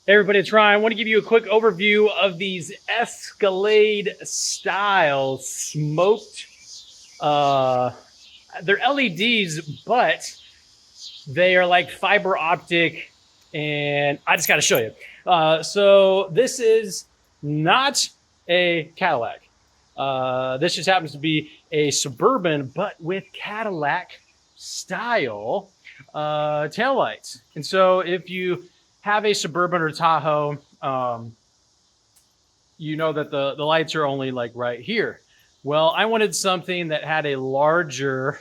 Hey everybody, it's Ryan. I want to give you a quick overview of these Escalade style smoked. They're LEDs, but they are like fiber optic, and I just got to show you. So this is not a Cadillac. This just happens to be a Suburban, but with Cadillac style taillights. And so if you have a Suburban or Tahoe, you know that the lights are only like right here. Well, I wanted something that had a larger,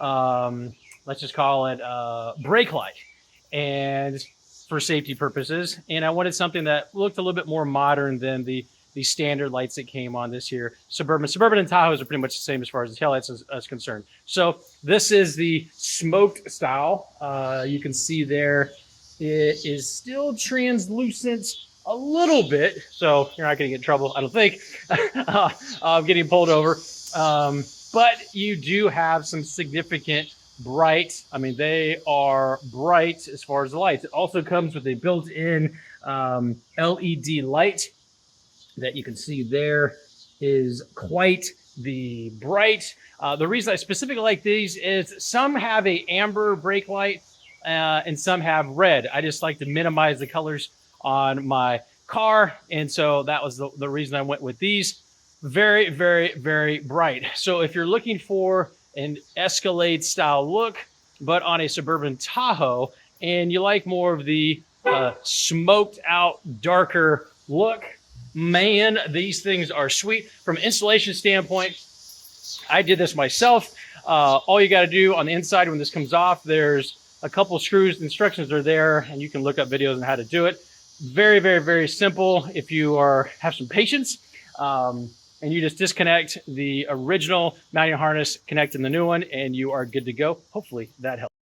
let's just call it brake light, and for safety purposes. And I wanted something that looked a little bit more modern than the standard lights that came on this year. Suburban and Tahoes are pretty much the same as far as the taillights is concerned. So this is the smoked style. You can see there, it is still translucent a little bit, so you're not going to get in trouble, I don't think, getting pulled over. But you do have some significant bright. I mean, they are bright as far as the lights. It also comes with a built-in LED light that you can see there is quite the bright. The reason I specifically like these is some have a amber brake light and some have red. I just like to minimize the colors on my car, and so that was the reason I went with these. Very, very, very bright. So if you're looking for an Escalade style look, but on a Suburban Tahoe, and you like more of the smoked out, darker look, man, these things are sweet. From an installation standpoint, I did this myself. All you got to do on the inside when this comes off, there's a couple screws. The instructions are there, and you can look up videos on how to do it. Very, very, very simple if you have some patience. And you just disconnect the original mounting harness, connect in the new one, and you are good to go. Hopefully that helps.